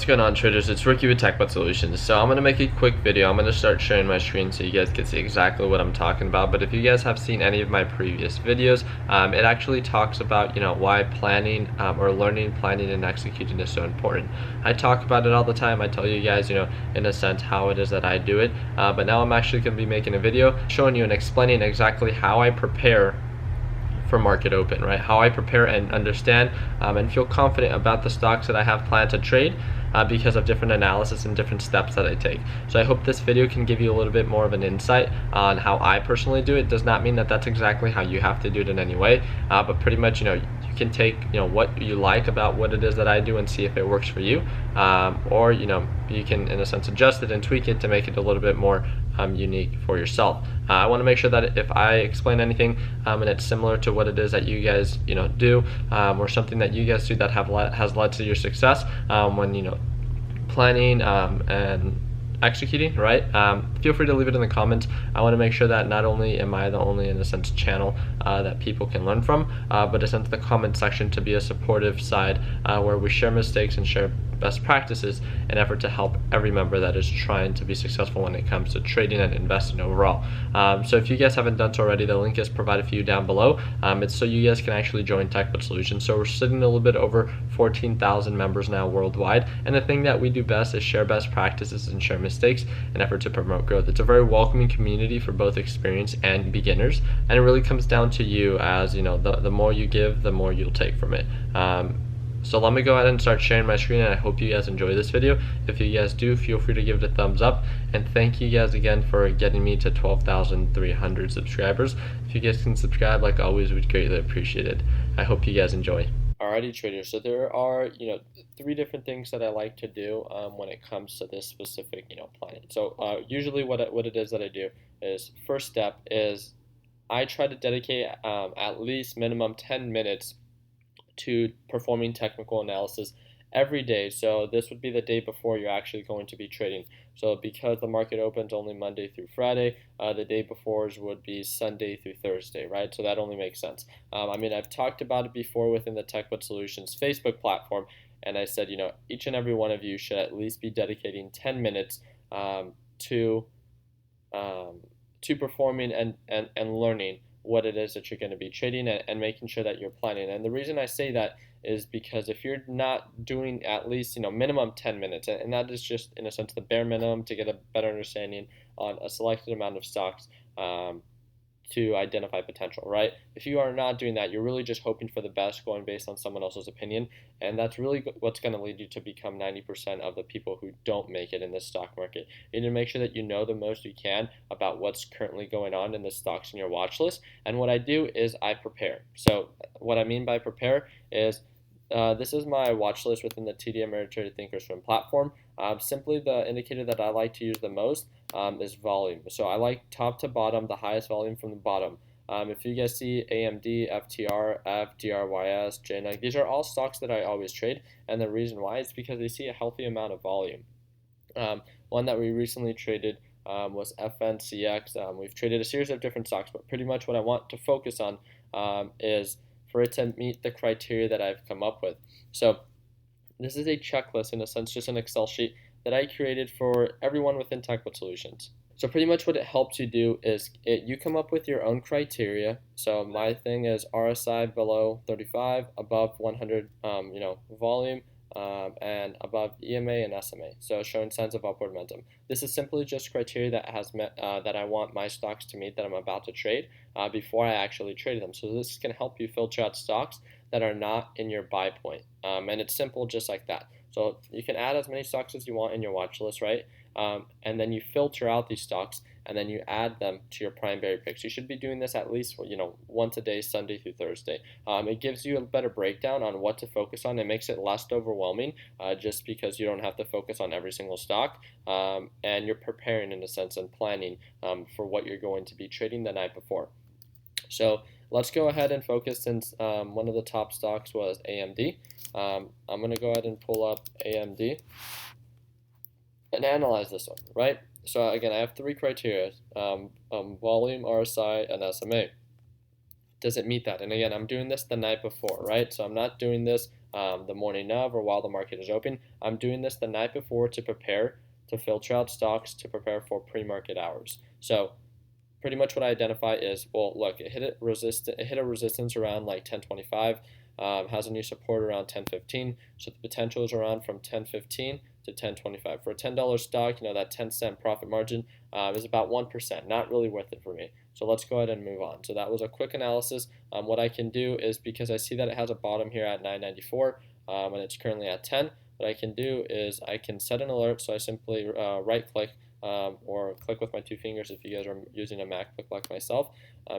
What's going on, traders? It's Ricky with TechBot Solutions. So I'm going to make a quick video. I'm going to start sharing my screen so you guys can see exactly what I'm talking about. But if you guys have seen any of my previous videos, it actually talks about, why planning or learning, planning, and executing is so important. I talk about it all the time. I tell you guys, in a sense, how it is that I do it. But now I'm actually going to be making a video showing you and explaining exactly how I prepare for market open, right? How I prepare and understand and feel confident about the stocks that I have planned to trade because of different analysis and different steps that I take. So I hope this video can give you a little bit more of an insight on how I personally do it. It does not mean that that's exactly how you have to do it in any way, but pretty much, you can take what you like about what it is that I do and see if it works for you, or you can in a sense adjust it and tweak it to make it a little bit more unique for yourself. I want to make sure that if I explain anything and it's similar to what it is that you guys do, or something that you guys do that has led to your success when planning and executing, right? Feel free to leave it in the comments. I want to make sure that not only am I the only, in a sense, channel that people can learn from, but it's into the comment section to be a supportive side where we share mistakes and share best practices in effort to help every member that is trying to be successful when it comes to trading and investing overall. So if you guys haven't done so already, the link is provided for you down below. It's so you guys can actually join TechBot Solutions. So we're sitting a little bit over 14,000 members now worldwide, and the thing that we do best is share best practices and share mistakes in effort to promote growth. It's a very welcoming community for both experienced and beginners, and it really comes down to you as the more you give, the more you'll take from it. So let me go ahead and start sharing my screen, and I hope you guys enjoy this video. If you guys do, feel free to give it a thumbs up, and thank you guys again for getting me to 12,300 subscribers. If you guys can subscribe, like always, we'd greatly appreciate it. I hope you guys enjoy. Alrighty, traders, so there are 3 different things that I like to do when it comes to this specific planning. So usually what it is that I do is, first step is I try to dedicate at least minimum 10 minutes to performing technical analysis every day. So this would be the day before you're actually going to be trading. So because the market opens only Monday through Friday, the day before would be Sunday through Thursday, right? So that only makes sense. I've talked about it before within the TechBot Solutions Facebook platform, and I said, each and every one of you should at least be dedicating 10 minutes to performing and learning what it is that you're going to be trading and making sure that you're planning. And the reason I say that is because if you're not doing at least minimum 10 minutes, and that is just in a sense the bare minimum to get a better understanding on a selected amount of stocks to identify potential, right? If you are not doing that, you're really just hoping for the best, going based on someone else's opinion, and that's really what's going to lead you to become 90% of the people who don't make it in this stock market. You need to make sure that you know the most you can about what's currently going on in the stocks in your watch list, and what I do is I prepare. So what I mean by prepare is this is my watch list within the TD Ameritrade Thinkorswim platform. Simply the indicator that I like to use the most is volume. So I like top to bottom, the highest volume from the bottom. If you guys see AMD, FTR, FDRYS, JNUG, these are all stocks that I always trade, and the reason why is because they see a healthy amount of volume. One that we recently traded was FNCX. We've traded a series of different stocks, but pretty much what I want to focus on is for it to meet the criteria that I've come up with. So this is a checklist, in a sense, just an Excel sheet that I created for everyone within TechBot Solutions. So pretty much what it helps you do is you come up with your own criteria. So my thing is RSI below 35, above 100, volume, and above EMA and SMA, so showing signs of upward momentum. This is simply just criteria that has met that I want my stocks to meet that I'm about to trade before I actually trade them. So this can help you filter out stocks that are not in your buy point, and it's simple just like that. So you can add as many stocks as you want in your watch list, right? And then you filter out these stocks, and then you add them to your primary picks. You should be doing this at least once a day, Sunday through Thursday. It gives you a better breakdown on what to focus on. It makes it less overwhelming just because you don't have to focus on every single stock, and you're preparing in a sense and planning for what you're going to be trading the night before. So let's go ahead and focus, since one of the top stocks was AMD. I'm going to go ahead and pull up AMD and analyze this one, right? So again, I have 3 criteria, volume, RSI, and SMA. Does it meet that? And again, I'm doing this the night before, right? So I'm not doing this the morning of or while the market is open. I'm doing this the night before to prepare to filter out stocks to prepare for pre-market hours. So pretty much what I identify is, well, look, it hit a resistance around like 1025, has a new support around 1015, so the potential is around from 1015 to 1025. For a $10 stock, that 10-cent profit margin is about 1%, not really worth it for me. So let's go ahead and move on. So that was a quick analysis. What I can do is, because I see that it has a bottom here at 994, and it's currently at 10, what I can do is I can set an alert. So I simply right click or click with my two fingers. If you guys are using a MacBook like myself,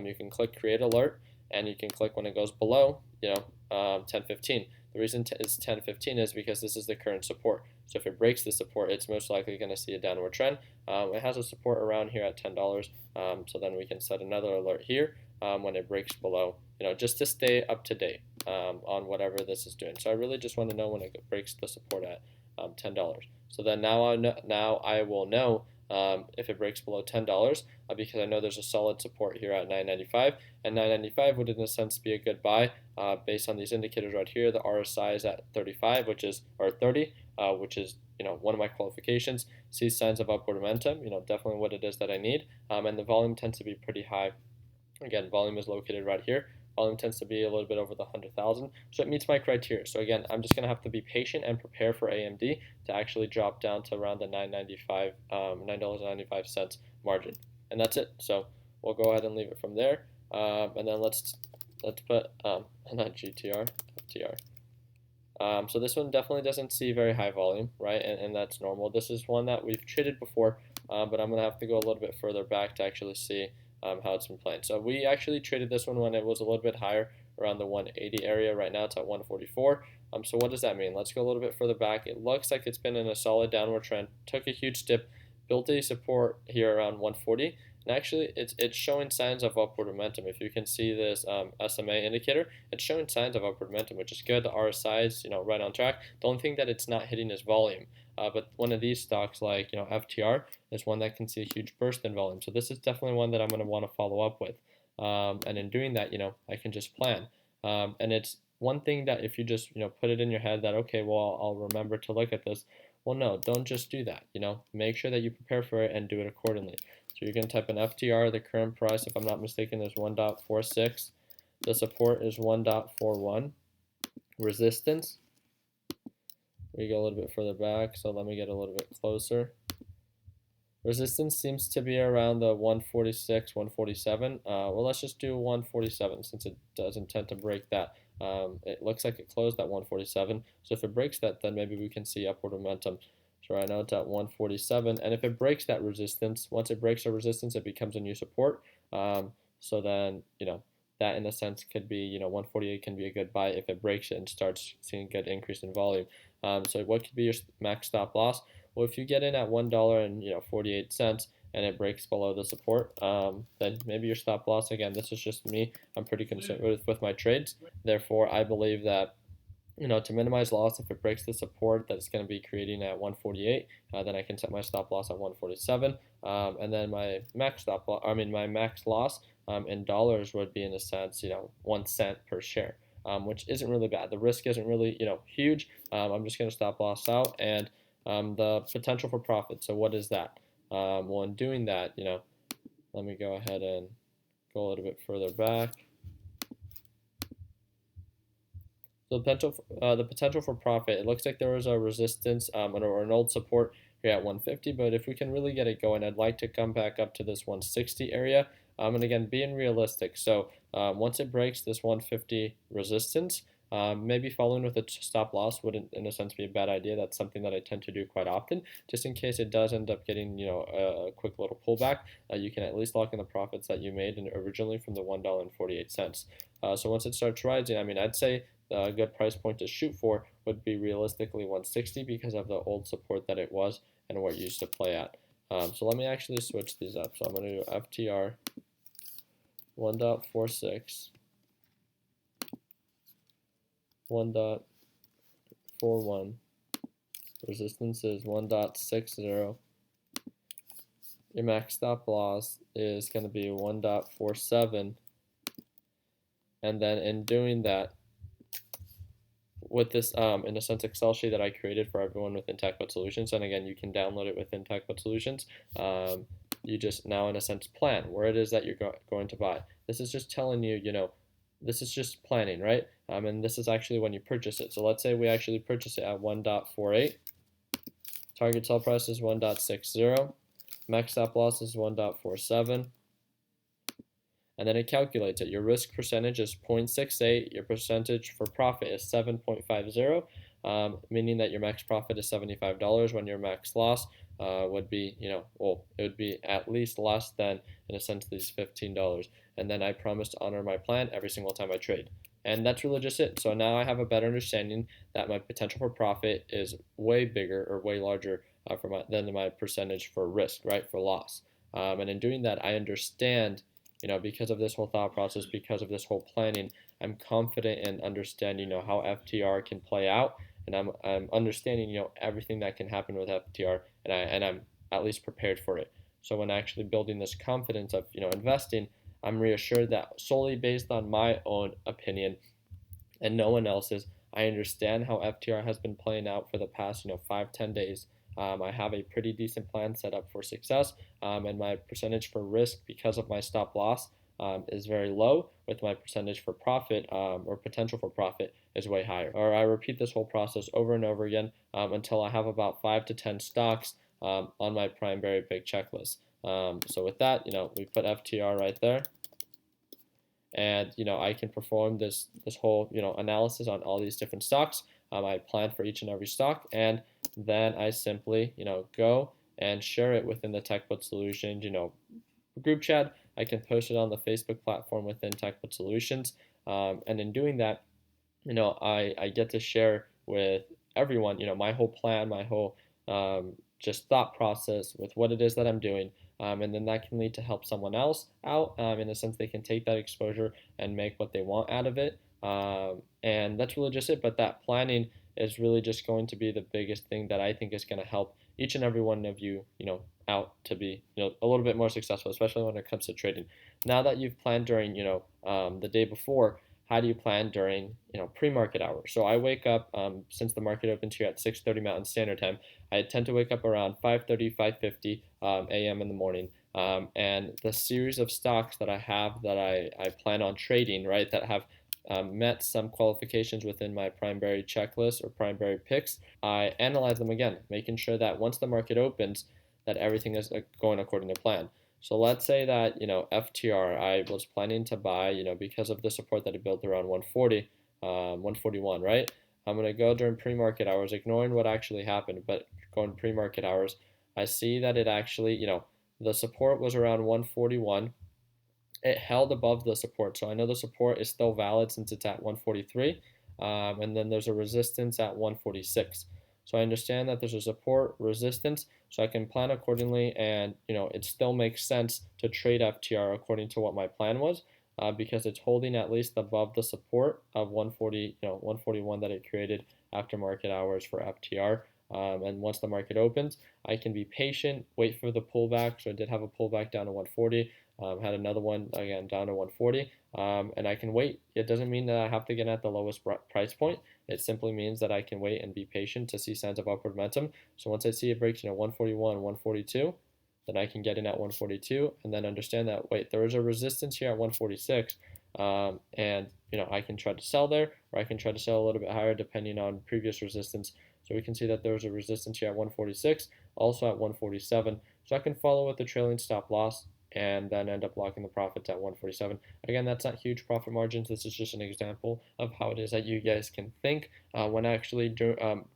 you can click create alert, and you can click when it goes below 1015. The reason it's 1015 is because this is the current support. So if it breaks the support, it's most likely going to see a downward trend. It has a support around here at $10, so then we can set another alert here when it breaks below, just to stay up to date on whatever this is doing. So I really just want to know when it breaks the support at $10. So then now I will know if it breaks below $10, because I know there's a solid support here at 995, and 995 would in a sense be a good buy based on these indicators right here. The RSI is at 35, which is 30, which is one of my qualifications. Sees signs of upward momentum, definitely what it is that I need, and the volume tends to be pretty high. Again, volume is located right here. Volume tends to be a little bit over the 100,000, so it meets my criteria. So again, I'm just going to have to be patient and prepare for AMD to actually drop down to around the $9.95 margin, and that's it. So we'll go ahead and leave it from there, and then let's put not GTR, FTR. So this one definitely doesn't see very high volume, right? And that's normal. This is one that we've traded before, but I'm going to have to go a little bit further back to actually see how it's been playing. So we actually traded this one when it was a little bit higher, around the 180 area. Right now it's at 144. So what does that mean? Let's go a little bit further back. It looks like it's been in a solid downward trend, took a huge dip, built a support here around 140, and actually it's showing signs of upward momentum. If you can see this SMA indicator, it's showing signs of upward momentum, which is good. The RSI is right on track. The only thing that it's not hitting is volume. But one of these stocks like FTR is one that can see a huge burst in volume. So this is definitely one that I'm going to want to follow up with. And in doing that, I can just plan. And it's one thing that if you just put it in your head that, okay, well, I'll remember to look at this. Well, no, don't just do that. Make sure that you prepare for it and do it accordingly. So you're going to type in FTR. The current price, if I'm not mistaken, is 1.46. The support is 1.41. Resistance, we go a little bit further back, so let me get a little bit closer. Resistance seems to be around the 146, 147. Well, let's just do 147 since it does intend to break that. It looks like it closed at 147. So if it breaks that, then maybe we can see upward momentum. So right now it's at 147, and if it breaks that resistance, once it breaks the resistance, it becomes a new support. So then that in a sense could be 148 can be a good buy if it breaks it and starts seeing a good increase in volume. So what could be your max stop loss? Well, if you get in at $1.48 and it breaks below the support, then maybe your stop loss, again, this is just me, I'm pretty conservative with my trades. Therefore, I believe that to minimize loss, if it breaks the support that it's going to be creating at 148, then I can set my stop loss at 147, and then my max my max loss in dollars would be in a sense 1 cent per share, which isn't really bad. The risk isn't really huge. I'm just going to stop loss out, and the potential for profit. So what is that? Well, in doing that, let me go ahead and go a little bit further back. So the potential for profit, it looks like there was a resistance or an old support here at 150, but if we can really get it going, I'd like to come back up to this 160 area. And again, being realistic. So once it breaks this 150 resistance, maybe following with a stop loss wouldn't, in a sense, be a bad idea. That's something that I tend to do quite often, just in case it does end up getting, a quick little pullback. You can at least lock in the profits that you made originally from the $1.48. So once it starts rising, I'd say a good price point to shoot for would be realistically 160 because of the old support that it was and where it used to play at. So let me actually switch these up. So I'm going to do FTR 1.46, 1.41, resistance is 1.60. Your max stop loss is going to be 1.47, and then in doing that, with this, in a sense, Excel sheet that I created for everyone within TechBud Solutions. And again, you can download it within TechBud Solutions. You just now, in a sense, plan where it is that you're going to buy. This is just telling you, this is just planning, right? And this is actually when you purchase it. So let's say we actually purchase it at 1.48. Target sell price is 1.60. Max stop loss is 1.47. And then it calculates it. Your risk percentage is 0.68. Your percentage for profit is 7.50, meaning that your max profit is $75 when your max loss would be, it would be at least less than, in a sense, these $15. And then I promise to honor my plan every single time I trade. And that's really just it. So now I have a better understanding that my potential for profit is way bigger or way larger than my percentage for risk, right, for loss. And in doing that, I understand, because of this whole thought process, because of this whole planning, I'm confident in understanding, how FTR can play out, and I'm understanding, everything that can happen with FTR, and I'm at least prepared for it. So when actually building this confidence of, investing, I'm reassured that solely based on my own opinion and no one else's, I understand how FTR has been playing out for the past, 5-10 days. I have a pretty decent plan set up for success, and my percentage for risk because of my stop loss is very low, with my percentage for profit or potential for profit is way higher. Or I repeat this whole process over and over again until I have about 5 to 10 stocks on my primary big checklist. So with that, we put FTR right there. And I can perform this whole analysis on all these different stocks. I plan for each and every stock, and then I simply go and share it within the TechBud Solutions group chat. I can post it on the Facebook platform within TechBud Solutions, and in doing that, I get to share with everyone my whole plan, my whole just thought process with what it is that I'm doing. And then that can lead to help someone else out. In a sense, they can take that exposure and make what they want out of it. And that's really just it. But that planning is really just going to be the biggest thing that I think is going to help each and every one of you, out to be, a little bit more successful, especially when it comes to trading. Now that you've planned during, the day before, how do you plan during, pre-market hours? So I wake up, since the market opens here at 6:30 Mountain Standard Time, I tend to wake up around 5:30, 5:50 a.m. in the morning. And the series of stocks that I have that I plan on trading, right, that have met some qualifications within my primary checklist or primary picks, I analyze them again, making sure that once the market opens, that everything is going according to plan. So let's say that, FTR, I was planning to buy, because of the support that it built around 140, 141, right? I'm going to go during pre-market hours, ignoring what actually happened, but going pre-market hours, I see that it actually, the support was around 141. It held above the support, so I know the support is still valid since it's at 143, and then there's a resistance at 146. So I understand that there's a support resistance, so I can plan accordingly, and it still makes sense to trade FTR according to what my plan was, because it's holding at least above the support of 140, 141 that it created after market hours for FTR. And once the market opens, I can be patient, wait for the pullback. So I did have a pullback down to 140, had another one again down to 140, and I can wait. It doesn't mean that I have to get at the lowest price point. It simply means that I can wait and be patient to see signs of upward momentum. So once I see it breaks, 141, 142, then I can get in at 142, and then understand that, wait, there is a resistance here at 146, and I can try to sell there, or I can try to sell a little bit higher depending on previous resistance. So we can see that there was a resistance here at 146, also at 147. So I can follow with the trailing stop loss and then end up locking the profits at 147. Again, that's not huge profit margins. This is just an example of how it is that you guys can think when actually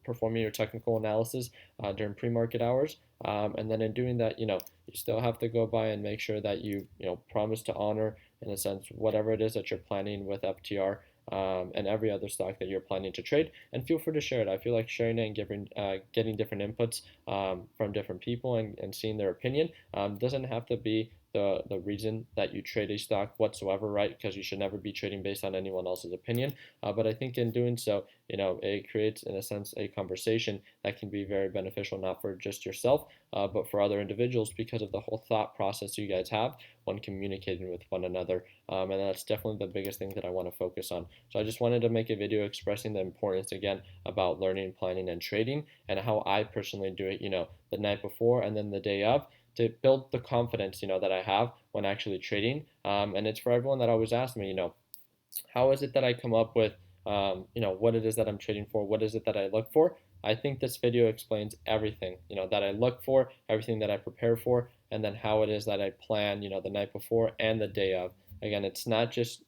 performing your technical analysis during pre-market hours. And then in doing that, you still have to go by and make sure that you promise to honor, in a sense, whatever it is that you're planning with FTR. And every other stock that you're planning to trade, and feel free to share it. I feel like sharing it and getting different inputs from different people and seeing their opinion doesn't have to be the reason that you trade a stock whatsoever, right? Because you should never be trading based on anyone else's opinion. But I think in doing so, it creates, in a sense, a conversation that can be very beneficial, not for just yourself, but for other individuals, because of the whole thought process you guys have when communicating with one another. And that's definitely the biggest thing that I want to focus on. So I just wanted to make a video expressing the importance, again, about learning, planning, and trading, and how I personally do it, the night before and then the day of, to build the confidence, that I have when actually trading. And it's for everyone that always asks me, how is it that I come up with, what it is that I'm trading for? What is it that I look for? I think this video explains everything, that I look for, everything that I prepare for, and then how it is that I plan, the night before and the day of. Again, it's not just,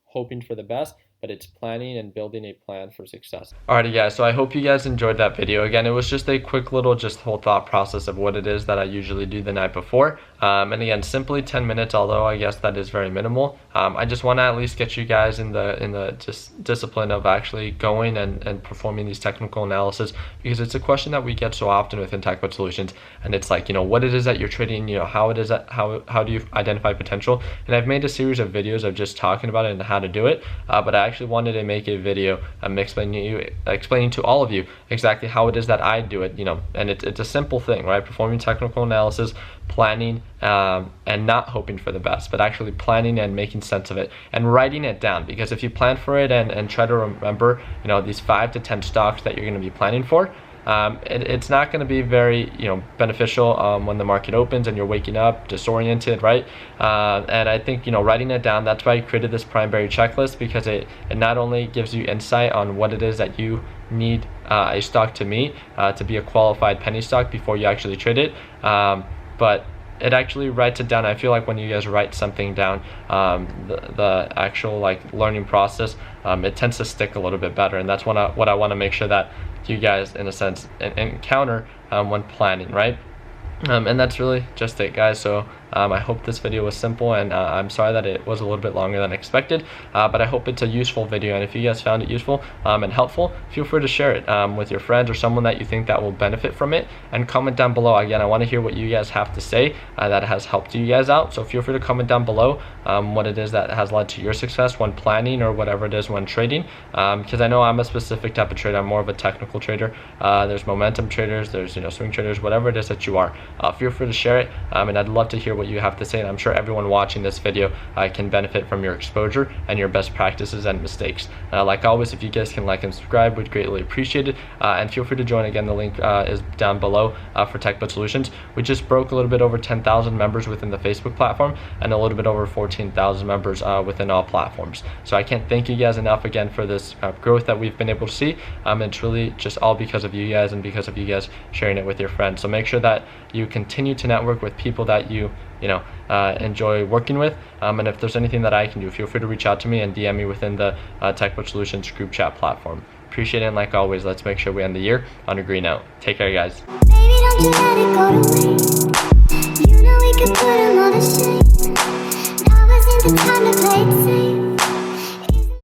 hoping for the best, but it's planning and building a plan for success. Alrighty guys, so I hope you guys enjoyed that video. Again, it was just a quick little whole thought process of what it is that I usually do the night before. And again, simply 10 minutes, although I guess that is very minimal. I just want to at least get you guys in the just discipline of actually going and performing these technical analysis, because it's a question that we get so often within TechBud Solutions. And it's like, what it is that you're trading, how it is that, how do you identify potential? And I've made a series of videos of just talking about it and how to do it. But I actually wanted to make a video explaining to all of you exactly how it is that I do it, and it's a simple thing, right? Performing technical analysis, planning, and not hoping for the best, but actually planning and making sense of it and writing it down. Because if you plan for it and try to remember, these 5 to 10 stocks that you're going to be planning for, it's not going to be very beneficial when the market opens and you're waking up disoriented, right? And I think writing it down, that's why I created this primary checklist, because it not only gives you insight on what it is that you need a stock to meet to be a qualified penny stock before you actually trade it, but it actually writes it down. I feel like when you guys write something down, the actual learning process, it tends to stick a little bit better, and that's what I want to make sure that you guys, in a sense, encounter when planning, right? And that's really just it, guys. So I hope this video was simple, and I'm sorry that it was a little bit longer than expected, but I hope it's a useful video. And if you guys found it useful and helpful, feel free to share it with your friends or someone that you think that will benefit from it, and comment down below. Again, I want to hear what you guys have to say that has helped you guys out. So feel free to comment down below what it is that has led to your success when planning, or whatever it is when trading, because I know I'm a specific type of trader. I'm more of a technical trader. There's momentum traders, there's swing traders, whatever it is that you are. Feel free to share it, and I'd love to hear what you have to say, and I'm sure everyone watching this video can benefit from your exposure and your best practices and mistakes. Like always, if you guys can like and subscribe, we'd greatly appreciate it, and feel free to join. Again, the link is down below for TechBud Solutions. We just broke a little bit over 10,000 members within the Facebook platform, and a little bit over 14,000 members within all platforms. So I can't thank you guys enough again for this growth that we've been able to see. It's really just all because of you guys, and because of you guys sharing it with your friends. So make sure that you continue to network with people that you enjoy working with, and if there's anything that I can do, feel free to reach out to me and DM me within the TechBud Solutions group chat platform. Appreciate it, and like always, let's make sure we end the year on a green note. Take care, guys. Baby, don't you let it go to waste. We could put